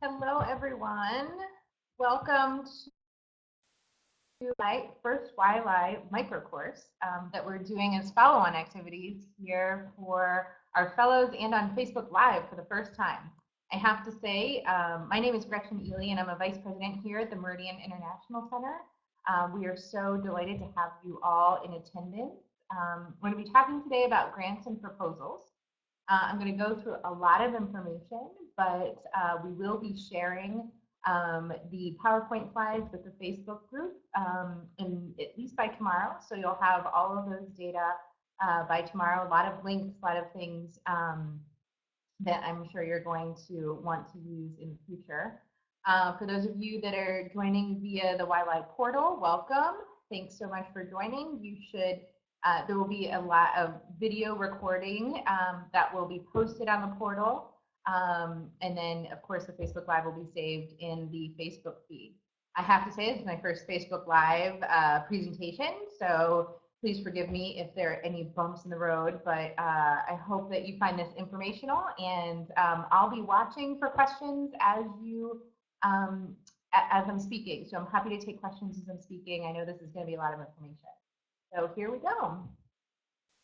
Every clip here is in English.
Hello, everyone. Welcome to my first YLAI micro course that we're doing as follow-on activities here for our fellows and on Facebook Live for the first time. I have to say, my name is Gretchen Ehle, and I'm a vice president here at the Meridian International Center. We are so delighted to have you all in attendance. We're going to be talking today about grants and proposals. I'm going to go through a lot of information, but we will be sharing the PowerPoint slides with the Facebook group at least by tomorrow. So you'll have all of those data by tomorrow. A lot of links, a lot of things that I'm sure you're going to want to use in the future. For those of you that are joining via the YLAI portal, welcome. Thanks so much for joining. You should there will be a lot of video recording that will be posted on the portal. And then, of course, the Facebook Live will be saved in the Facebook feed. I have to say, this is my first Facebook Live presentation, so please forgive me if there are any bumps in the road, but I hope that you find this informational, and I'll be watching for questions as I'm speaking. So I'm happy to take questions as I'm speaking. I know this is going to be a lot of information. So here we go.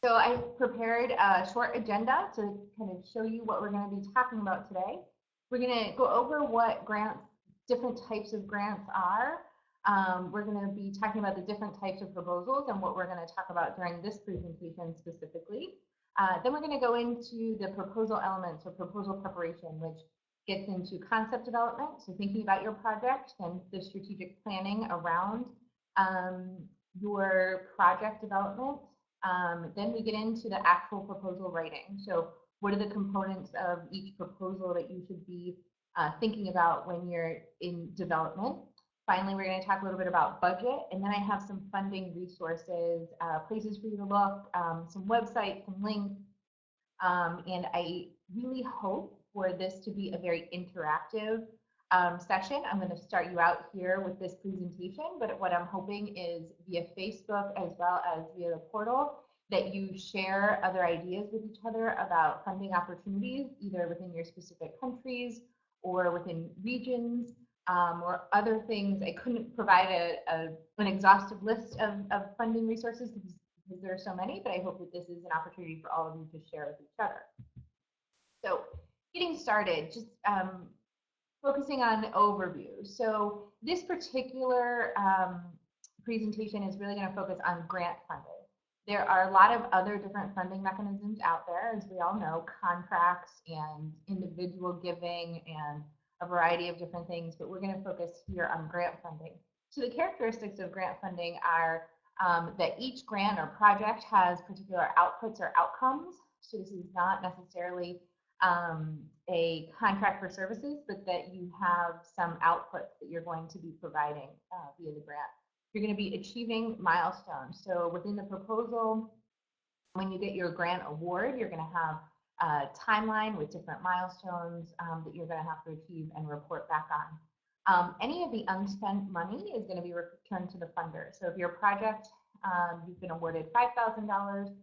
So I prepared a short agenda to kind of show you what we're going to be talking about today. We're going to go over what grants, different types of grants are. We're going to be talking about the different types of proposals and what we're going to talk about during this presentation specifically. Then we're going to go into the proposal elements or proposal preparation, which gets into concept development, so thinking about your project and the strategic planning around your project development. Then we get into the actual proposal writing. So what are the components of each proposal that you should be thinking about when you're in development? Finally, we're going to talk a little bit about budget, and then I have some funding resources, places for you to look, some websites, some links, and I really hope for this to be a very interactive session. I'm going to start you out here with this presentation, but what I'm hoping is via Facebook as well as via the portal that you share other ideas with each other about funding opportunities, either within your specific countries or within regions or other things. I couldn't provide an exhaustive list of funding resources because there are so many, but I hope that this is an opportunity for all of you to share with each other. So getting started, just focusing on overview. So this particular presentation is really going to focus on grant funding. There are a lot of other different funding mechanisms out there, as we all know, contracts and individual giving and a variety of different things, but we're going to focus here on grant funding. So the characteristics of grant funding are that each grant or project has particular outputs or outcomes. So this is not necessarily a contract for services, but that you have some outputs that you're going to be providing via the grant. You're going to be achieving milestones. So within the proposal, when you get your grant award, you're going to have a timeline with different milestones that you're going to have to achieve and report back on. Any of the unspent money is going to be returned to the funder. So if your project, you've been awarded $5,000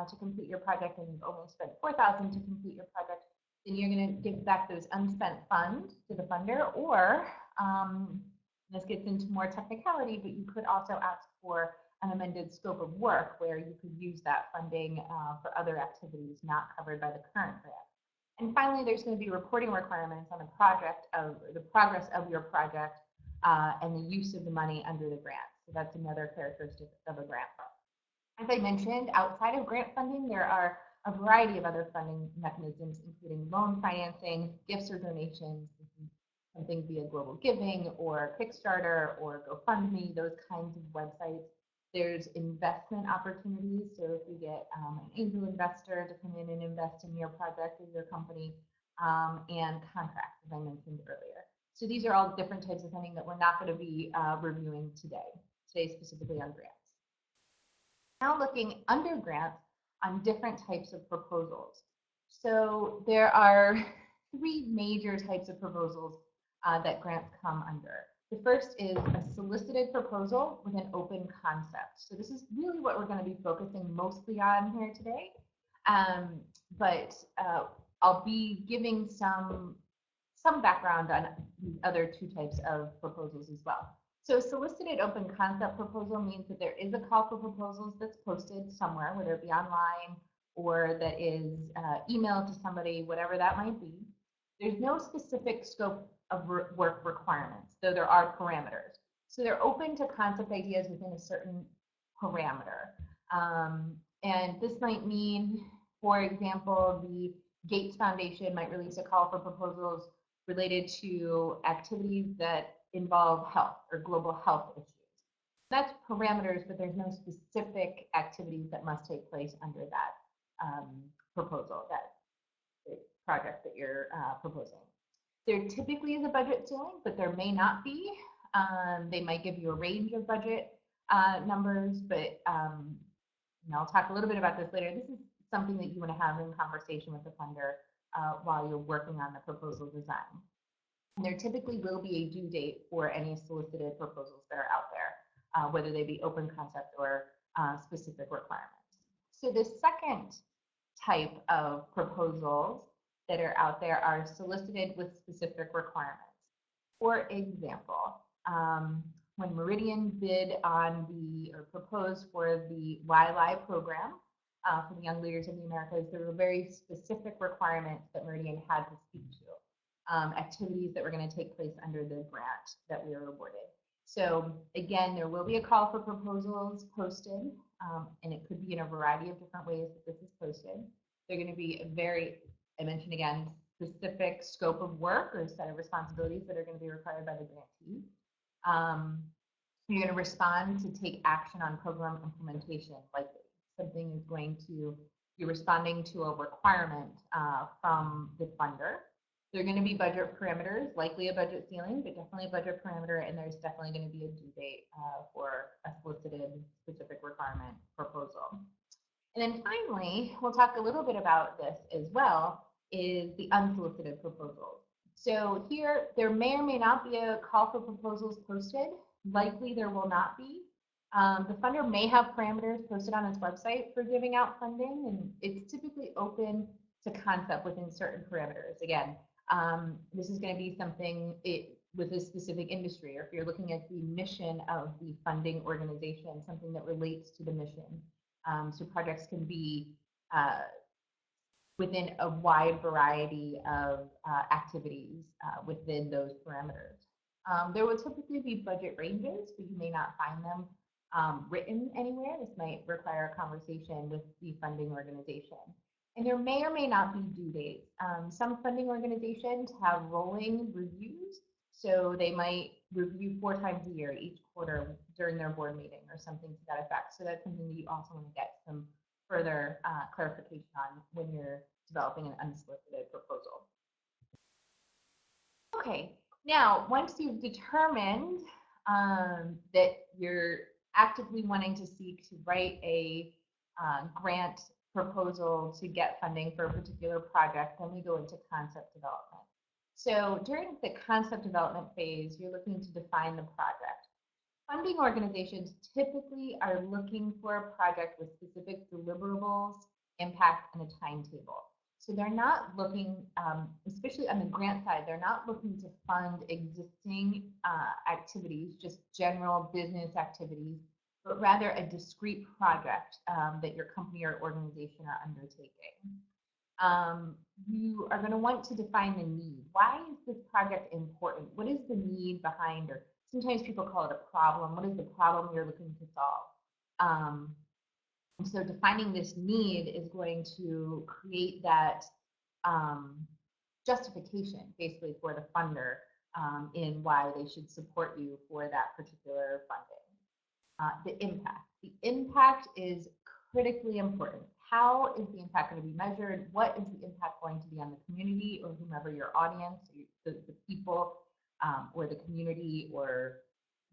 to complete your project and you've only spent $4,000 to complete your project, then you're going to give back those unspent funds to the funder, or this gets into more technicality, but you could also ask for an amended scope of work where you could use that funding for other activities not covered by the current grant. And finally, there's going to be reporting requirements on the project of the progress of your project and the use of the money under the grant. So that's another characteristic of a grant. As I mentioned, outside of grant funding, there are a variety of other funding mechanisms, including loan financing, gifts or donations, something via Global Giving or Kickstarter or GoFundMe, those kinds of websites. There's investment opportunities, so if you get an angel investor to come in and invest in your project or your company, and contracts, as I mentioned earlier. So these are all different types of funding that we're not going to be reviewing today specifically on grants. Now looking under grants on different types of proposals. So there are three major types of proposals that grants come under. The first is a solicited proposal with an open concept. So this is really what we're going to be focusing mostly on here today. But I'll be giving some some background on the other two types of proposals as well. So solicited open concept proposal means that there is a call for proposals that's posted somewhere, whether it be online or that is emailed to somebody, whatever that might be. There's no specific scope of work requirements, though there are parameters. So they're open to concept ideas within a certain parameter. And this might mean, for example, the Gates Foundation might release a call for proposals related to activities that involve health or global health issues. That's parameters, but there's no specific activities that must take place under that proposal, that project that you're proposing. There typically is a budget ceiling, but there may not be. They might give you a range of budget numbers, but I'll talk a little bit about this later. This is something that you want to have in conversation with the funder while you're working on the proposal design. And there typically will be a due date for any solicited proposals that are out there, whether they be open concept or specific requirements. So the second type of proposals that are out there are solicited with specific requirements. For example, when Meridian bid on or proposed for the YLAI program for the Young Leaders of the Americas, there were very specific requirements that Meridian had to speak to, activities that were going to take place under the grant that we were awarded. So again, there will be a call for proposals posted, and it could be in a variety of different ways that this is posted. They're going to be a very, I mentioned again, specific scope of work or set of responsibilities that are going to be required by the grantee. You're going to respond to take action on program implementation, likely. Something is going to, you're responding to a requirement from the funder. There are going to be budget parameters, likely a budget ceiling, but definitely a budget parameter, and there's definitely going to be a due date for a solicited specific requirement proposal. And then finally, we'll talk a little bit about this as well, is the unsolicited proposals. So here, there may or may not be a call for proposals posted. Likely there will not be. The funder may have parameters posted on its website for giving out funding, and it's typically open to concept within certain parameters. Again, this is going to be something with a specific industry, or if you're looking at the mission of the funding organization, something that relates to the mission. So projects can be within a wide variety of activities within those parameters. There will typically be budget ranges, but you may not find them written anywhere. This might require a conversation with the funding organization. And there may or may not be due dates. Some funding organizations have rolling reviews, so they might review 4 times a year, each quarter during their board meeting or something to that effect. So that's something that you also want to get some further clarification on when you're developing an unsolicited proposal. Okay, now once you've determined that you're actively wanting to seek to write a grant proposal to get funding for a particular project, then we go into concept development. So during the concept development phase, you're looking to define the project. Funding organizations typically are looking for a project with specific deliverables, impact, and a timetable. So they're not looking, especially on the grant side, they're not looking to fund existing activities, just general business activities, but rather a discrete project that your company or organization are undertaking. You are going to want to define the need. Why is this project important? What is the need behind, or sometimes people call it a problem. What is the problem you're looking to solve? And so defining this need is going to create that justification, basically, for the funder in why they should support you for that particular funding. The impact. The impact is critically important. How is the impact going to be measured? What is the impact going to be on the community or whomever your audience, the people, or the community, or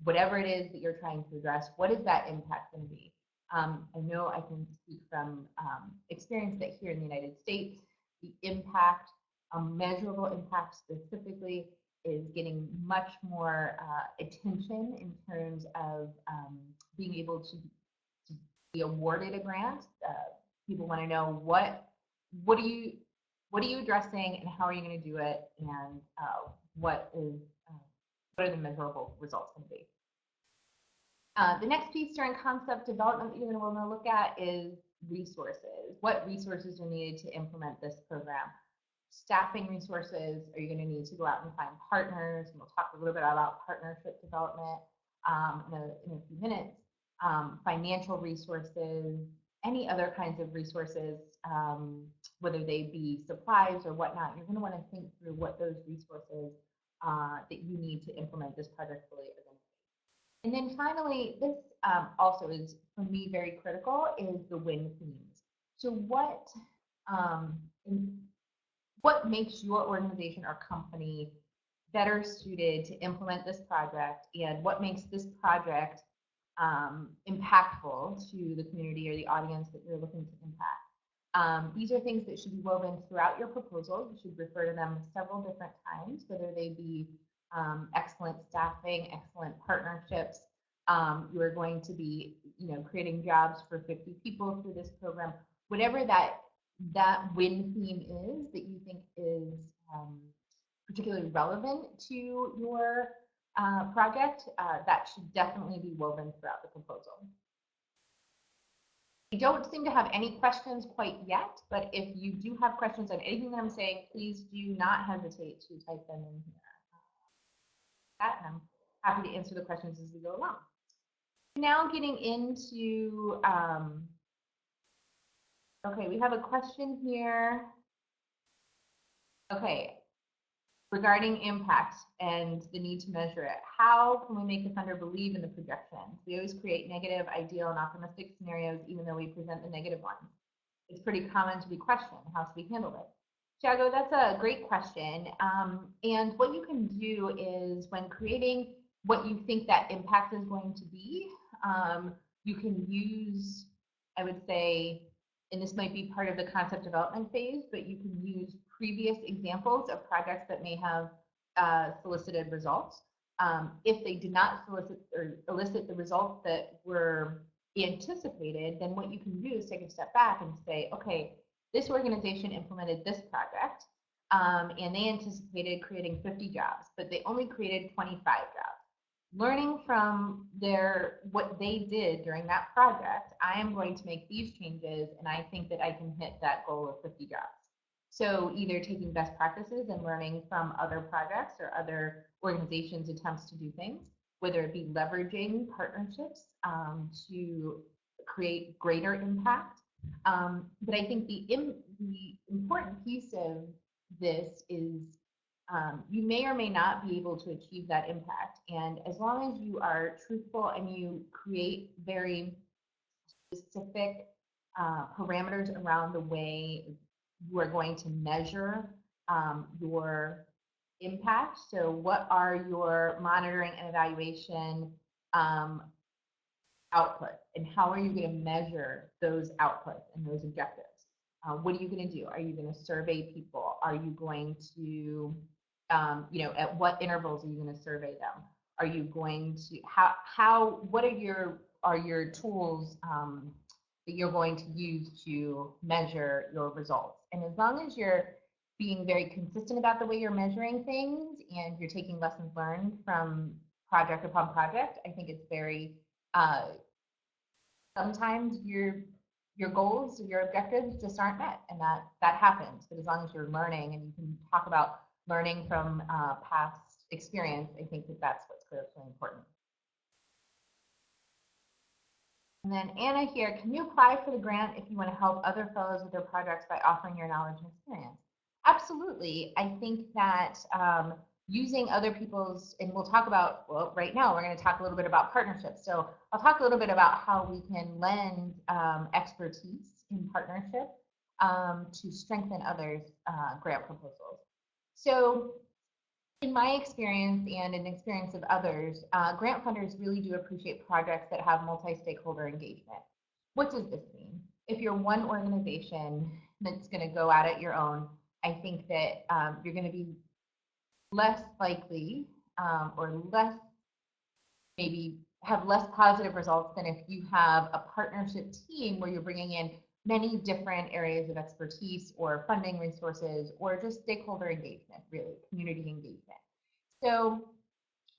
whatever it is that you're trying to address? What is that impact going to be? I know I can speak from experience that here in the United States, the impact, measurable impact specifically, is getting much more attention in terms of being able to be awarded a grant. People want to know what do you what are you addressing and how are you going to do it, and what are the measurable results going to be. The next piece during concept development that you're going to want to look at is resources. What resources are needed to implement this program? Staffing resources. Are you going to need to go out and find partners? And we'll talk a little bit about partnership development in a few minutes. Financial resources, any other kinds of resources, whether they be supplies or whatnot. You're going to want to think through what those resources that you need to implement this project fully are going to be. And then finally, this also is, for me, very critical, is the win themes. So what makes your organization or company better suited to implement this project, and what makes this project impactful to the community or the audience that you're looking to impact? These are things that should be woven throughout your proposal. You should refer to them several different times, whether they be excellent staffing, excellent partnerships. You are going to be, creating jobs for 50 people through this program. Whatever that win theme is that you think is particularly relevant to your project, that should definitely be woven throughout the proposal. I don't seem to have any questions quite yet, but if you do have questions on anything that I'm saying, please do not hesitate to type them in here. And I'm happy to answer the questions as we go along. Now getting into, okay, we have a question here. Okay, regarding impact and the need to measure it. How can we make the funder believe in the projections? We always create negative, ideal, and optimistic scenarios, even though we present the negative ones. It's pretty common to be questioned. How should we handle it? Tiago, that's a great question. And what you can do is, when creating what you think that impact is going to be, you can use, I would say, and this might be part of the concept development phase, but you can use previous examples of projects that may have solicited results. If they did not solicit or elicit the results that were anticipated, then what you can do is take a step back and say, okay, this organization implemented this project, and they anticipated creating 50 jobs, but they only created 25 jobs. Learning from what they did during that project, I am going to make these changes, and I think that I can hit that goal of 50 jobs. So either taking best practices and learning from other projects or other organizations' attempts to do things, whether it be leveraging partnerships to create greater impact. But I think the important piece of this is you may or may not be able to achieve that impact. And as long as you are truthful and you create very specific parameters around the way you are going to measure your impact. So what are your monitoring and evaluation outputs, and how are you going to measure those outputs and those objectives? What are you going to do? Are you going to survey people? Are you going to, at what intervals are you going to survey them? Are you going to, what are your tools that you're going to use to measure your results? And as long as you're being very consistent about the way you're measuring things and you're taking lessons learned from project upon project, I think it's very, sometimes your goals, your objectives just aren't met, and that happens. But as long as you're learning, and you can talk about learning from past experience, I think that that's what's critically important. And then Anna here, can you apply for the grant if you want to help other fellows with their projects by offering your knowledge and experience? Absolutely. I think that using other people's, and we'll talk about, well, right now we're going to talk a little bit about partnerships. So I'll talk a little bit about how we can lend expertise in partnership to strengthen others' grant proposals. So in my experience and in the experience of others, grant funders really do appreciate projects that have multi-stakeholder engagement. What does this mean? If you're one organization that's going to go at it your own, I think that you're going to be less likely or maybe have less positive results than if you have a partnership team where you're bringing in many different areas of expertise or funding resources or just stakeholder engagement, really, community engagement. So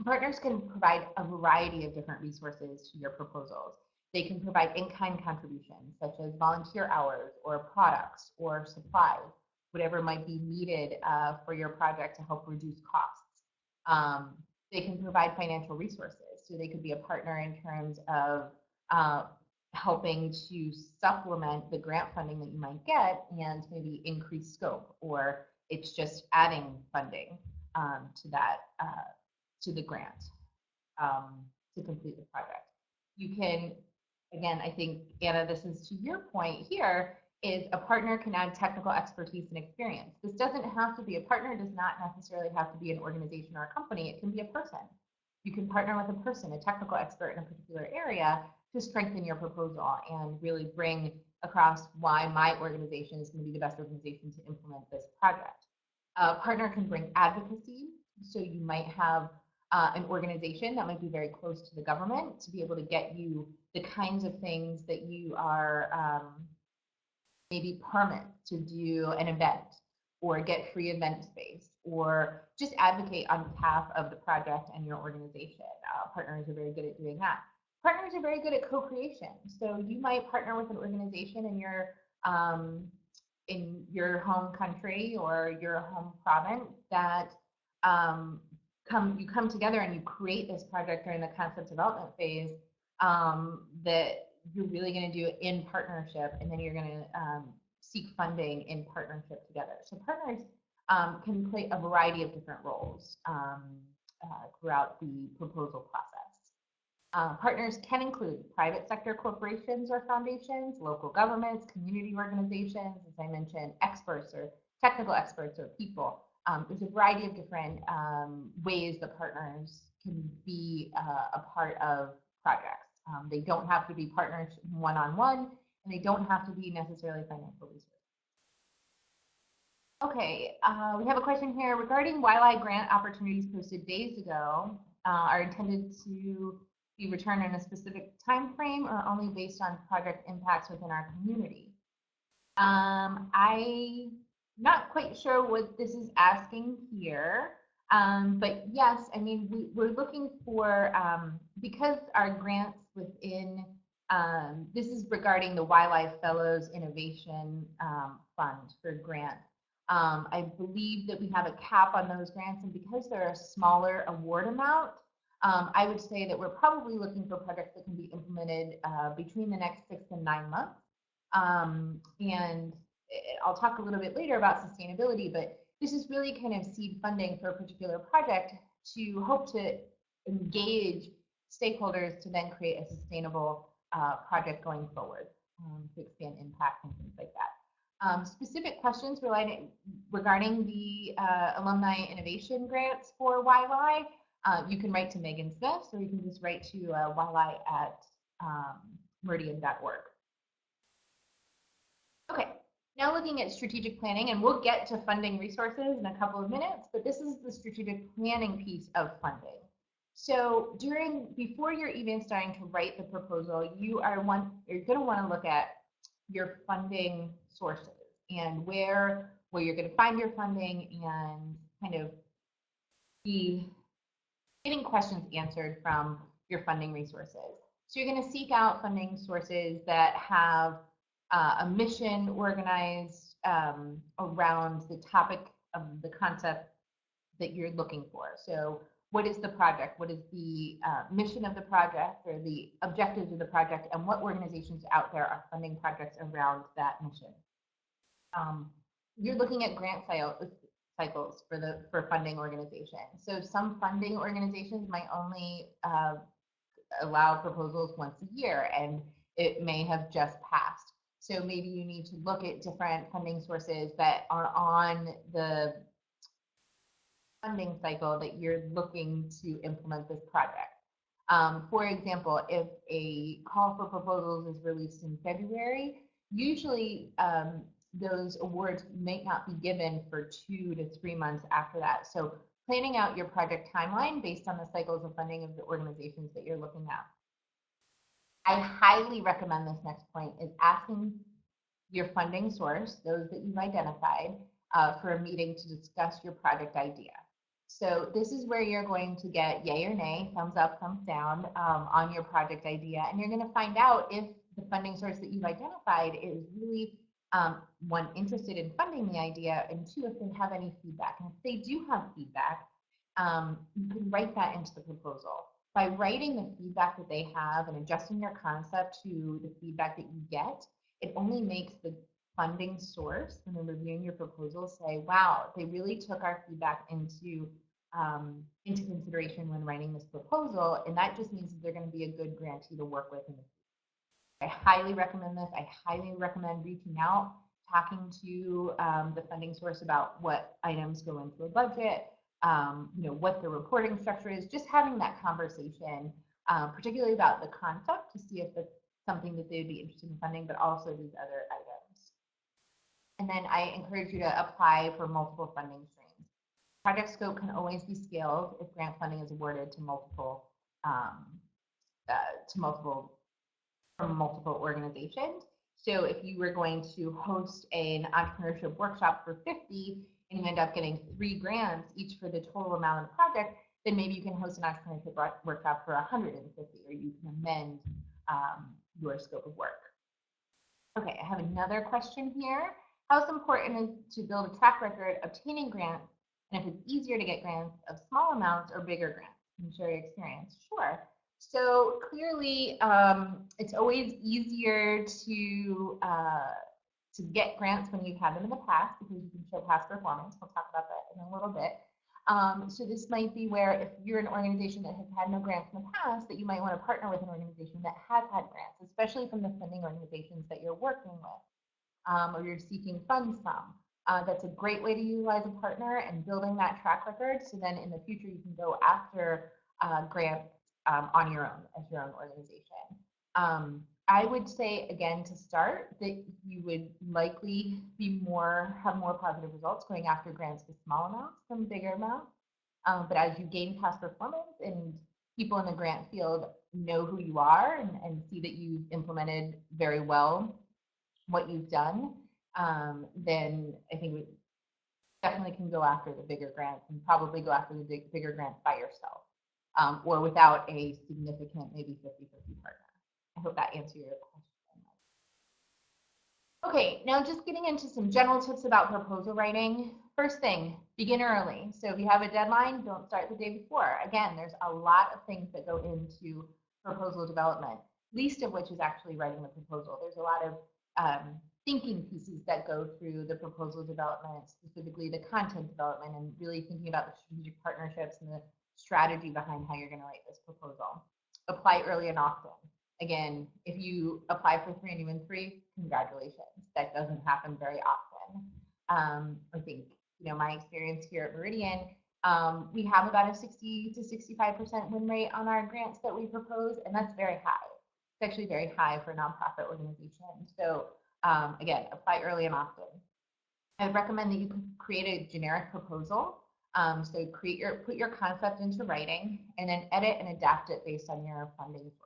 partners can provide a variety of different resources to your proposals. They can provide in-kind contributions, such as volunteer hours or products or supplies, whatever might be needed for your project to help reduce costs. They can provide financial resources. So they could be a partner in terms of helping to supplement the grant funding that you might get and maybe increase scope, or it's just adding funding to that to the grant to complete the project. You can, again, I think, Anna, this is to your point here, is a partner can add technical expertise and experience. This doesn't have to be, a partner does not necessarily have to be an organization or a company. It can be a person. You can partner with a person, a technical expert in a particular area, to strengthen your proposal and really bring across why my organization is going to be the best organization to implement this project. A partner can bring advocacy. So you might have an organization that might be very close to the government to be able to get you the kinds of things that you are maybe permit to do an event or get free event space or just advocate on behalf of the project and your organization. Partners are very good at doing that. Partners are very good at co-creation. So you might partner with an organization in your home country or your home province that you come together and you create this project during the concept development phase that you're really going to do it in partnership, and then you're going to seek funding in partnership together. So partners can play a variety of different roles throughout the proposal process. Partners can include private sector corporations or foundations, local governments, community organizations, as I mentioned, experts or technical experts or people. There's a variety of different ways that partners can be a part of projects. They don't have to be partners one-on-one, and they don't have to be necessarily financial resources. Okay, we have a question here regarding YLAI grant opportunities posted days ago are intended to be returned in a specific time frame or only based on project impacts within our community. I'm not quite sure what this is asking here, but yes, I mean, we're looking for, because our grants within, this is regarding the YLAI Fellows Innovation Fund for grants. I believe that we have a cap on those grants, and because they're a smaller award amount, I would say that we're probably looking for projects that can be implemented between the next 6 and 9 months. And I'll talk a little bit later about sustainability, but this is really kind of seed funding for a particular project to hope to engage stakeholders to then create a sustainable project going forward to expand impact and things like that. Specific questions regarding the alumni innovation grants for YLAI, you can write to Megan Smith, or you can just write to YLAI@meridian.org. Okay, now looking at strategic planning, and we'll get to funding resources in a couple of minutes, but this is the strategic planning piece of funding. So before you're even starting to write the proposal, you're going to want to look at your funding sources and where you're going to find your funding and kind of be getting questions answered from your funding resources. So you're going to seek out funding sources that have a mission organized around the topic of the concept that you're looking for. So what is the project? What is the mission of the project or the objectives of the project, and what organizations out there are funding projects around that mission? You're looking at grant cycles for funding organizations. So some funding organizations might only allow proposals once a year, and it may have just passed. So maybe you need to look at different funding sources that are on the funding cycle that you're looking to implement this project. For example, if a call for proposals is released in February, usually those awards may not be given for 2 to 3 months after that. So planning out your project timeline based on the cycles of funding of the organizations that you're looking at. I highly recommend this next point is asking your funding source, those that you've identified, for a meeting to discuss your project idea. So this is where you're going to get yay or nay, thumbs up, thumbs down, on your project idea. And you're going to find out if the funding source that you've identified is really, one, interested in funding the idea, and two, if they have any feedback. And if they do have feedback, you can write that into the proposal. By writing the feedback that they have and adjusting your concept to the feedback that you get, it only makes the funding source, when they're reviewing your proposal, say, wow, they really took our feedback into consideration when writing this proposal, and that just means that they're going to be a good grantee to work with in the future. I highly recommend this. I highly recommend reaching out, talking to the funding source about what items go into a budget, what the reporting structure is, just having that conversation, particularly about the concept, to see if it's something that they would be interested in funding, but also these other items. And then I encourage you to apply for multiple funding streams. Project scope can always be scaled if grant funding is awarded to multiple from multiple organizations. So if you were going to host an entrepreneurship workshop for 50 and you end up getting 3 grants, each for the total amount of the project, then maybe you can host an entrepreneurship workshop for 150, or you can amend your scope of work. Okay, I have another question here. How important is it to build a track record obtaining grants, and if it's easier to get grants of small amounts or bigger grants? Can you share your experience? Sure. So clearly, it's always easier to get grants when you've had them in the past, because you can show past performance. We'll talk about that in a little bit. So this might be where, if you're an organization that has had no grants in the past, that you might want to partner with an organization that has had grants, especially from the funding organizations that you're working with, or you're seeking funds from. That's a great way to utilize a partner and building that track record, so then in the future you can go after grants on your own, as your own organization. I would say, again, to start, that you would likely have more positive results going after grants with small amounts than bigger amounts. But as you gain past performance and people in the grant field know who you are and see that you've implemented very well what you've done, then I think we definitely can go after the bigger grants, and probably go after the bigger grants by yourself, or without a significant, maybe 50-50 partner. I hope that answered your question. Okay, now just getting into some general tips about proposal writing. First thing, begin early. So if you have a deadline, don't start the day before. Again, there's a lot of things that go into proposal development, least of which is actually writing the proposal. There's a lot of thinking pieces that go through the proposal development, specifically the content development, and really thinking about the strategic partnerships and the strategy behind how you're going to write this proposal. Apply early and often. Again, if you apply for 3 and you win 3, congratulations. That doesn't happen very often. I think, my experience here at Meridian, we have about a 60 to 65% win rate on our grants that we propose, and that's very high. It's actually very high for a nonprofit organization. So again, apply early and often. I would recommend that you create a generic proposal. So put your concept into writing, and then edit and adapt it based on your funding sources.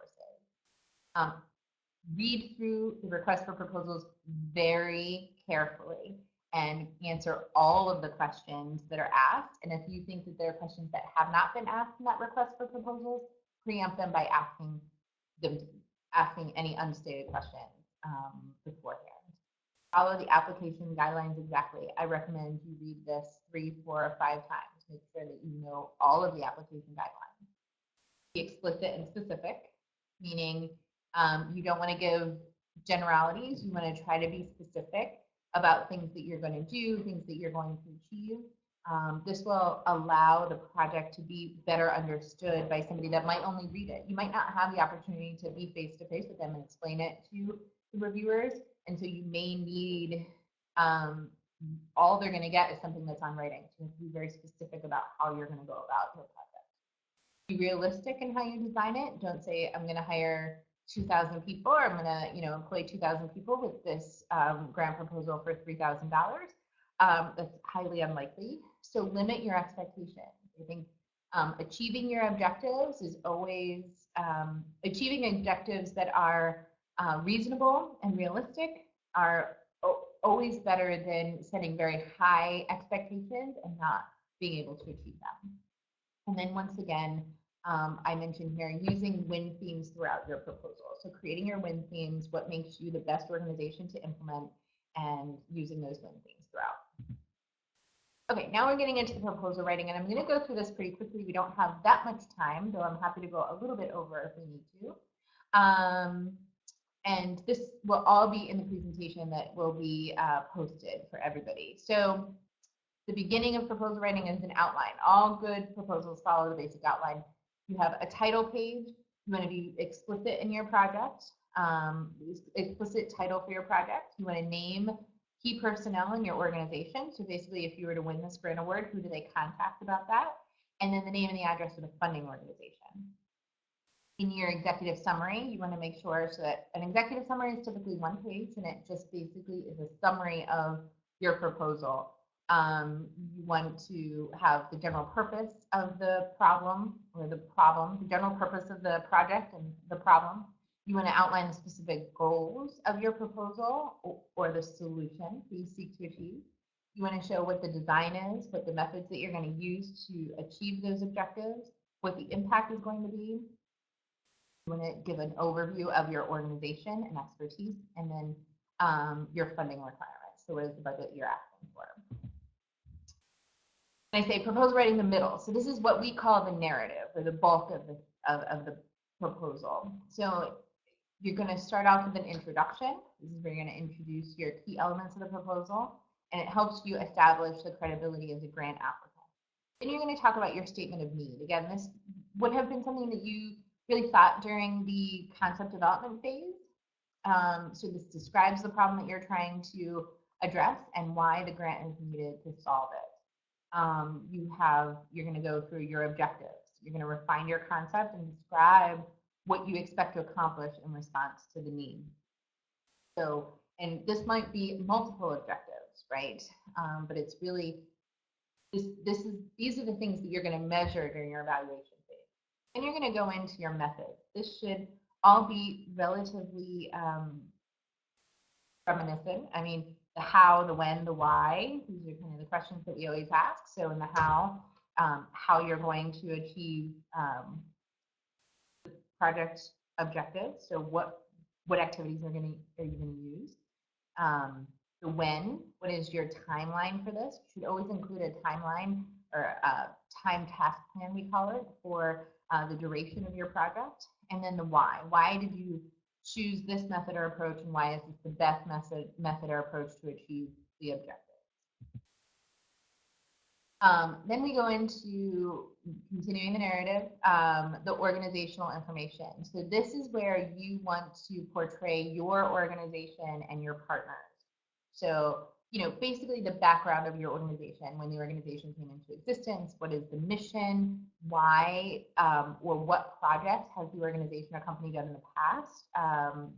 Read through the request for proposals very carefully and answer all of the questions that are asked. And if you think that there are questions that have not been asked in that request for proposals, preempt them by asking any unstated questions beforehand. Follow the application guidelines exactly. I recommend you read this 3, 4, or 5 times. Make sure that you know all of the application guidelines. Be explicit and specific, meaning you don't want to give generalities. You want to try to be specific about things that you're going to do, things that you're going to achieve. This will allow the project to be better understood by somebody that might only read it. You might not have the opportunity to be face-to-face with them and explain it to the reviewers, and so you may need, all they're going to get is something that's on writing. So you have to be very specific about how you're going to go about your project. Be realistic in how you design it. Don't say, I'm going to hire 2,000 people, or I'm going to, employ 2,000 people with this grant proposal for $3,000. That's highly unlikely. So limit your expectations. I think achieving your objectives is always achieving objectives that are reasonable and realistic are always better than setting very high expectations and not being able to achieve them. And then once again, I mentioned here using win themes throughout your proposal. So creating your win themes, what makes you the best organization to implement, and using those win themes throughout. Okay, now we're getting into the proposal writing, and I'm going to go through this pretty quickly. We don't have that much time, though I'm happy to go a little bit over if we need to. And this will all be in the presentation that will be posted for everybody. So the beginning of proposal writing is an outline. All good proposals follow the basic outline. You have a title page. You want to be explicit in your project, explicit title for your project. You want to name key personnel in your organization. So basically, if you were to win this grant award, who do they contact about that? And then the name and the address of the funding organization. In your executive summary, you want to make sure so that an executive summary is typically one page, and it just basically is a summary of your proposal. You want to have the general purpose of the problem, or the general purpose of the project and the problem. You want to outline the specific goals of your proposal or the solution that you seek to achieve. You want to show what the design is, what the methods that you're going to use to achieve those objectives, what the impact is going to be. You want to give an overview of your organization and expertise, and then your funding requirements. So what is the budget you're asking for? And I say proposal writing the middle. So this is what we call the narrative, or the bulk of the proposal. So you're going to start off with an introduction. This is where you're going to introduce your key elements of the proposal, and it helps you establish the credibility as a grant applicant. Then you're going to talk about your statement of need. Again, this would have been something that you really thought during the concept development phase. So this describes the problem that you're trying to address and why the grant is needed to solve it. You're going to go through your objectives. You're going to refine your concept and describe what you expect to accomplish in response to the need. So, and this might be multiple objectives, right? But it's really, these are the things that you're going to measure during your evaluation phase. And you're going to go into your method. This should all be relatively reminiscent. I mean, the how, the when, the why, these are kind of the questions that we always ask. So in the how you're going to achieve the project objectives. So what activities are you going to use? The when, what is your timeline for this? You should always include a timeline or a time task plan, we call it, for the duration of your project. And then the why. Why did you choose this method or approach, and why is this the best method or approach to achieve the objective? Then we go into continuing the narrative, the organizational information. So this is where you want to portray your organization and your partners. So, basically the background of your organization, when the organization came into existence, what is the mission, why, or what projects has the organization or company done in the past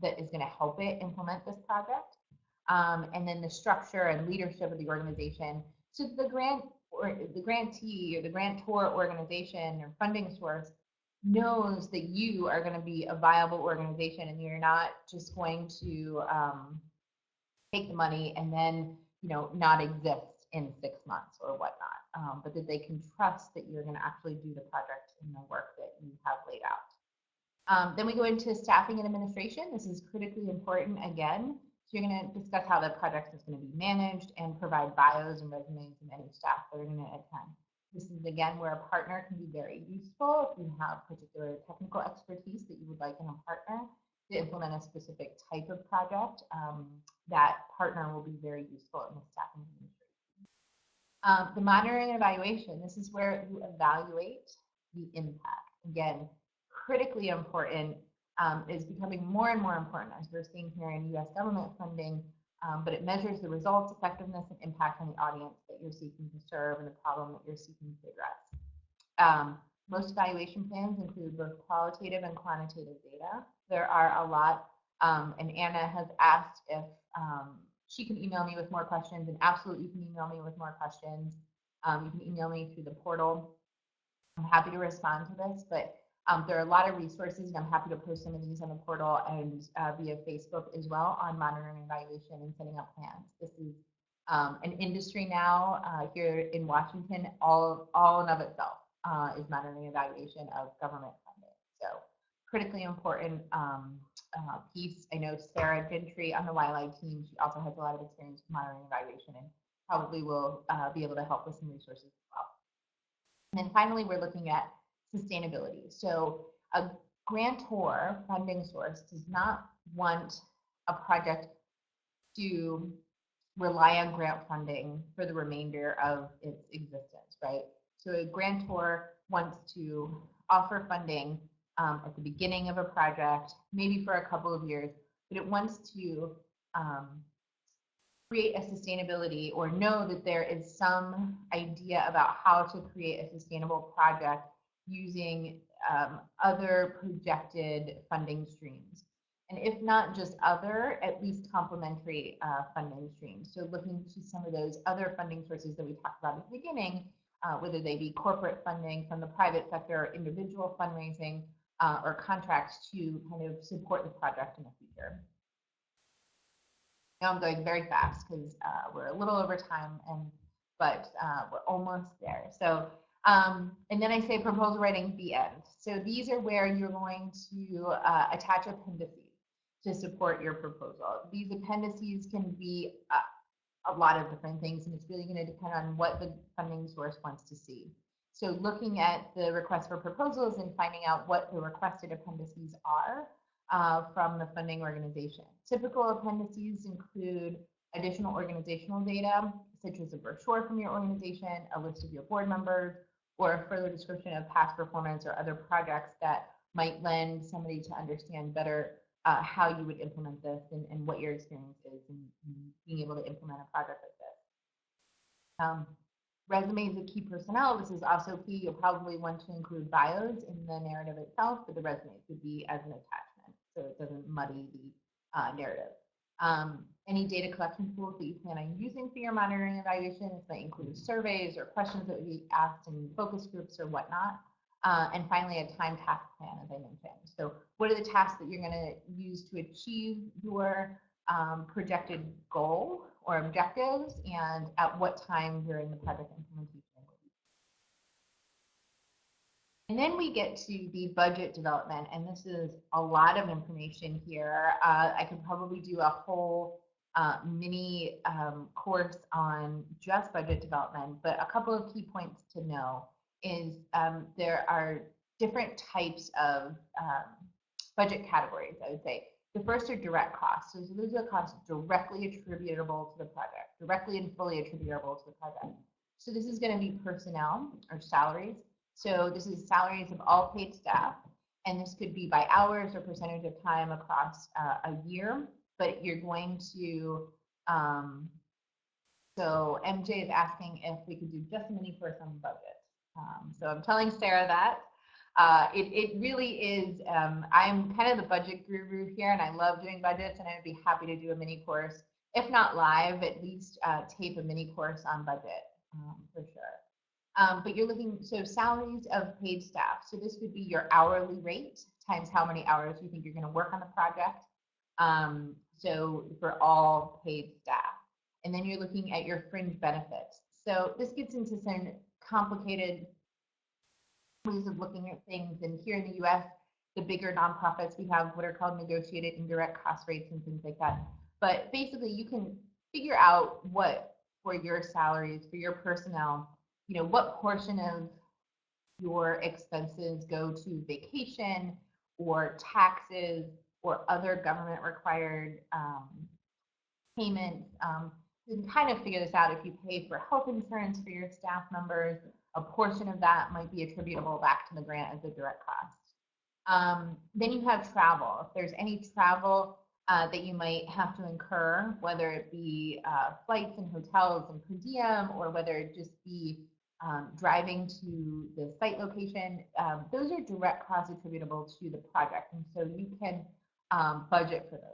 that is going to help it implement this project, and then the structure and leadership of the organization. So the grantee or the grantor organization or funding source knows that you are going to be a viable organization, and you're not just going to take the money and then not exist in 6 months or whatnot, but that they can trust that you're going to actually do the project and the work that you have laid out. Then we go into staffing and administration. This is critically important again. So you're going to discuss how the project is going to be managed and provide bios and resumes of any staff that are going to attend. This is again where a partner can be very useful if you have particular technical expertise that you would like in a partner to implement a specific type of project. That partner will be very useful in the staffing administration. The monitoring and evaluation. This is where you evaluate the impact. Again, critically important, is becoming more and more important as we're seeing here in U.S. government funding, but it measures the results, effectiveness, and impact on the audience that you're seeking to serve and the problem that you're seeking to address. Most evaluation plans include both qualitative and quantitative data. There are a lot, and Anna has asked if she can email me with more questions, and absolutely you can email me with more questions. You can email me through the portal. I'm happy to respond to this, but There are a lot of resources, and I'm happy to post some of these on the portal and via Facebook as well on monitoring and evaluation and setting up plans. This is an industry now here in Washington, all in of itself is monitoring and evaluation of government funding. So critically important piece. I know Sarah Gentry on the YLAI team, she also has a lot of experience with monitoring and evaluation and probably will be able to help with some resources as well. And then finally, we're looking at sustainability. So a grantor funding source does not want a project to rely on grant funding for the remainder of its existence, right? So a grantor wants to offer funding at the beginning of a project, maybe for a couple of years, but it wants to create a sustainability or know that there is some idea about how to create a sustainable project using other projected funding streams. And if not just other, at least complementary funding streams. So looking to some of those other funding sources that we talked about at the beginning, whether they be corporate funding from the private sector, individual fundraising, or contracts to kind of support the project in the future. Now I'm going very fast because we're a little over time, but we're almost there. So, and then I say proposal writing, the end. So these are where you're going to attach appendices to support your proposal. These appendices can be a lot of different things, and it's really going to depend on what the funding source wants to see. So looking at the request for proposals and finding out what the requested appendices are from the funding organization. Typical appendices include additional organizational data, such as a brochure from your organization, a list of your board members, or a further description of past performance or other projects that might lend somebody to understand better how you would implement this and what your experience is in being able to implement a project like this. Resumes of key personnel, this is also key. You'll probably want to include bios in the narrative itself, but the resumes would be as an attachment so it doesn't muddy the narrative. Any data collection tools that you plan on using for your monitoring and evaluation, this might include surveys or questions that would be asked in focus groups or whatnot. And finally, a time task plan, as I mentioned. So what are the tasks that you're going to use to achieve your projected goal or objectives, and at what time during the project implementation? And then we get to the budget development, and this is a lot of information here. I could probably do a whole mini course on just budget development, but a couple of key points to know is there are different types of budget categories, I would say. The first are direct costs. So those are the costs directly attributable to the project, directly and fully attributable to the project. So this is going to be personnel or salaries. So this is salaries of all paid staff, and this could be by hours or percentage of time across a year, but you're going to, so MJ is asking if we could do just a mini course on budget. So I'm telling Sarah that. It really is, I'm kind of the budget guru here, and I love doing budgets, and I would be happy to do a mini course, if not live, at least tape a mini course on budget, for sure. But you're looking, so salaries of paid staff. So this would be your hourly rate times how many hours you think you're going to work on the project. So for all paid staff. And then you're looking at your fringe benefits. So this gets into some complicated ways of looking at things. And here in the US, the bigger nonprofits, we have what are called negotiated indirect cost rates and things like that. But basically, you can figure out what, for your salaries, for your personnel, you know, what portion of your expenses go to vacation or taxes or other government required payments. You can kind of figure this out. If you pay for health insurance for your staff members, a portion of that might be attributable back to the grant as a direct cost. Then you have travel. If there's any travel that you might have to incur, whether it be flights and hotels and per diem, or whether it just be driving to the site location, those are direct costs attributable to the project. And so you can budget for those.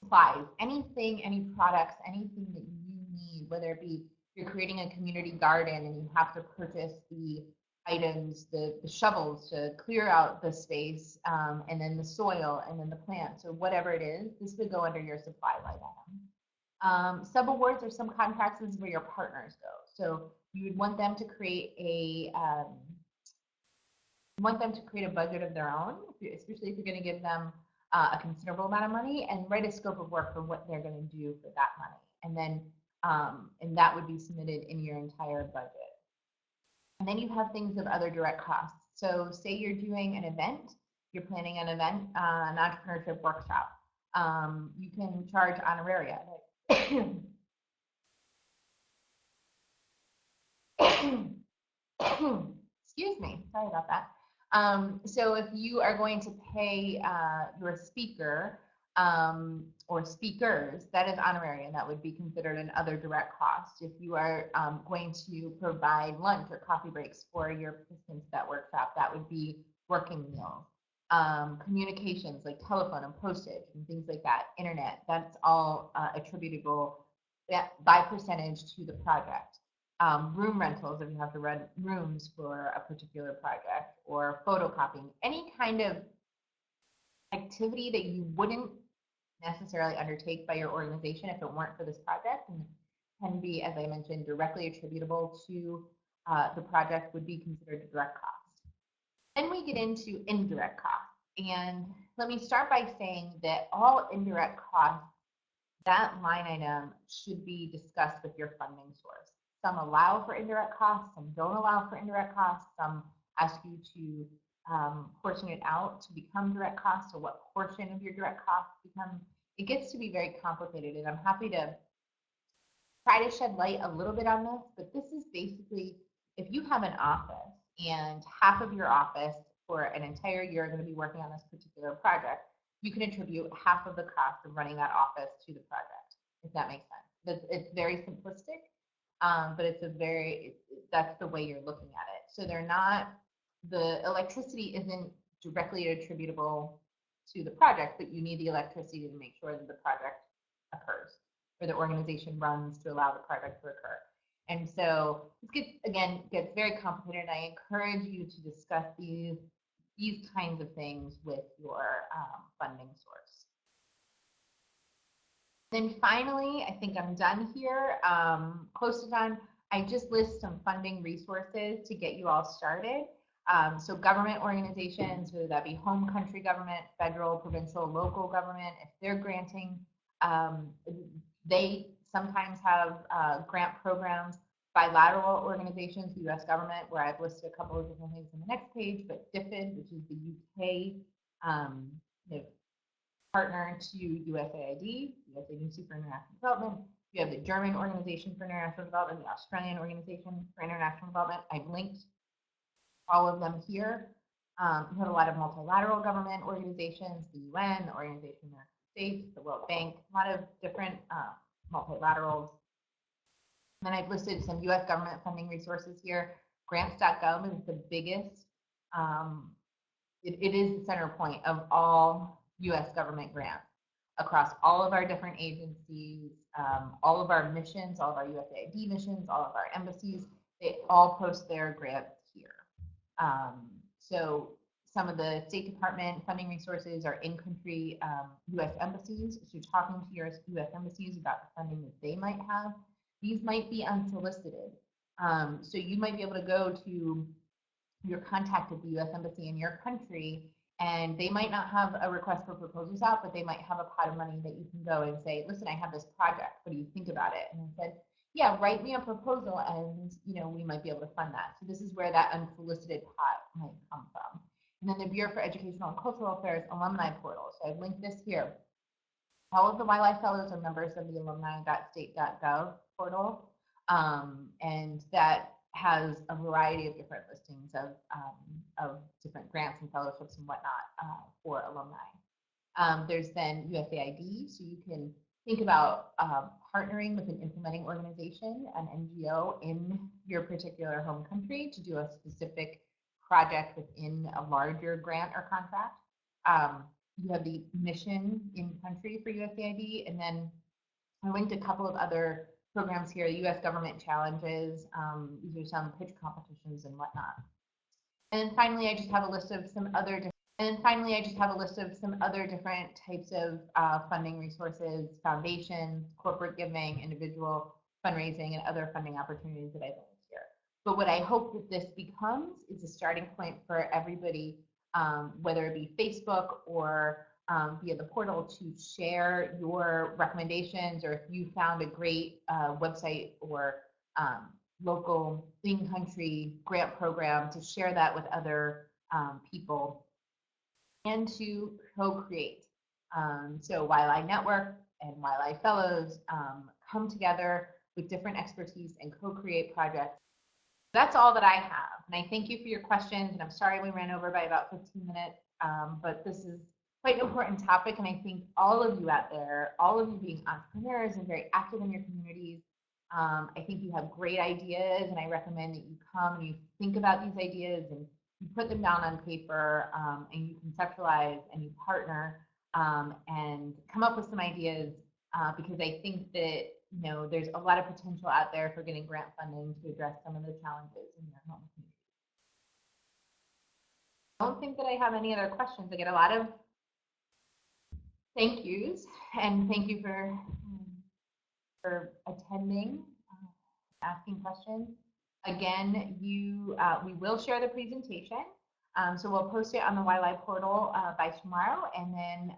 Supplies, anything, any products, anything that you need, whether it be you're creating a community garden and you have to purchase the items, the shovels to clear out the space, and then the soil, and then the plants, or whatever it is, this would go under your supply line item. Subawards or some contracts is where your partners go. So you would want them to create a budget of their own, especially if you're going to give them a considerable amount of money, and write a scope of work for what they're going to do for that money. And then and that would be submitted in your entire budget. And then you have things of other direct costs. So say you're doing an event, you're planning an event, an entrepreneurship workshop. You can charge honoraria. Excuse me, sorry about that. So if you are going to pay your speaker or speakers, that is honorarium. That would be considered an other direct cost. If you are going to provide lunch or coffee breaks for your participants at that workshop, that would be working meals. Communications like telephone and postage and things like that, internet, that's all attributable by percentage to the project. Room rentals, if you have to rent rooms for a particular project, or photocopying, any kind of activity that you wouldn't necessarily undertake by your organization if it weren't for this project, and can be, as I mentioned, directly attributable to the project, would be considered a direct cost. Then we get into indirect costs. And let me start by saying that all indirect costs, that line item should be discussed with your funding source. Some allow for indirect costs, some don't allow for indirect costs, some ask you to portion it out to become direct costs, or what portion of your direct costs become. It gets to be very complicated, and I'm happy to try to shed light a little bit on this, but this is basically, if you have an office and half of your office for an entire year are going to be working on this particular project, you can attribute half of the cost of running that office to the project, if that makes sense. It's very simplistic, but that's the way you're looking at it. So they're not, the electricity isn't directly attributable to the project, but you need the electricity to make sure that the project occurs, or the organization runs to allow the project to occur. And so this gets very complicated, and I encourage you to discuss these kinds of things with your funding source. Then finally, I think I'm done here, close to done. I just list some funding resources to get you all started. So government organizations, whether that be home country government, federal, provincial, local government, if they're granting, they sometimes have grant programs. Bilateral organizations, the US government, where I've listed a couple of different things on the next page, but DFID, which is the UK partner to USAID, US Agency for International Development. You have the German Organization for International Development, the Australian Organization for International Development. I've linked all of them here. You have a lot of multilateral government organizations, the UN, the Organization of American States, the World Bank, a lot of different multilaterals. And then I've listed some US government funding resources here. Grants.gov is the biggest. It is the center point of all US government grants across all of our different agencies, all of our missions, all of our USAID missions, all of our embassies. They all post their grants here. So some of the State Department funding resources are in-country US embassies. So talking to your US embassies about the funding that they might have. These might be unsolicited. So you might be able to go to your contact at the US Embassy in your country, and they might not have a request for proposals out, but they might have a pot of money that you can go and say, listen, I have this project. What do you think about it? And I said, yeah, write me a proposal, and we might be able to fund that. So this is where that unsolicited pot might come from. And then the Bureau for Educational and Cultural Affairs alumni portal. So I've linked this here. All of the YLAI fellows are members of the alumni.state.gov portal, and that has a variety of different listings of different grants and fellowships and whatnot for alumni. There's then USAID, so you can think about partnering with an implementing organization, an NGO in your particular home country to do a specific project within a larger grant or contract. You have the mission in country for USAID, and then I linked a couple of other programs here, the US government challenges. These are some pitch competitions and whatnot. And finally, I just have a list of some other different types of funding resources, foundations, corporate giving, individual fundraising, and other funding opportunities that I've linked here. But what I hope that this becomes is a starting point for everybody, whether it be Facebook or via the portal, to share your recommendations, or if you found a great website or local in-country grant program, to share that with other people and to co-create. So YLAI Network and YLAI Fellows come together with different expertise and co-create projects. That's all that I have. And I thank you for your questions. And I'm sorry we ran over by about 15 minutes, but this is quite an important topic. And I think all of you out there, all of you being entrepreneurs and very active in your communities, I think you have great ideas. And I recommend that you come and you think about these ideas and you put them down on paper, and you conceptualize and you partner and come up with some ideas, because I think that there's a lot of potential out there for getting grant funding to address some of the challenges in your home community. I don't think that I have any other questions. I get a lot of thank yous, and thank you for attending, asking questions. Again, we will share the presentation. So we'll post it on the YLAI portal by tomorrow, and then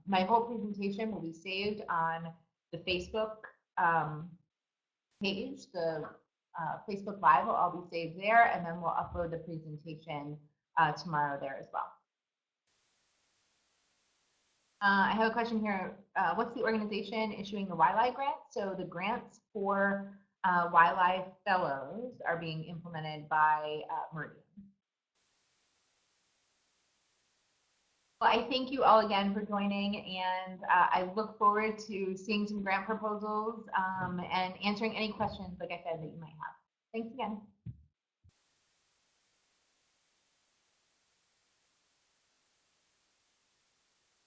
my whole presentation will be saved on the Facebook page. The Facebook Live will all be saved there, and then we'll upload the presentation tomorrow there as well. I have a question here. What's the organization issuing the YLAI grant? So the grants for YLAI Fellows are being implemented by Meridian. Well, I thank you all again for joining, and I look forward to seeing some grant proposals and answering any questions, like I said, that you might have. Thanks again.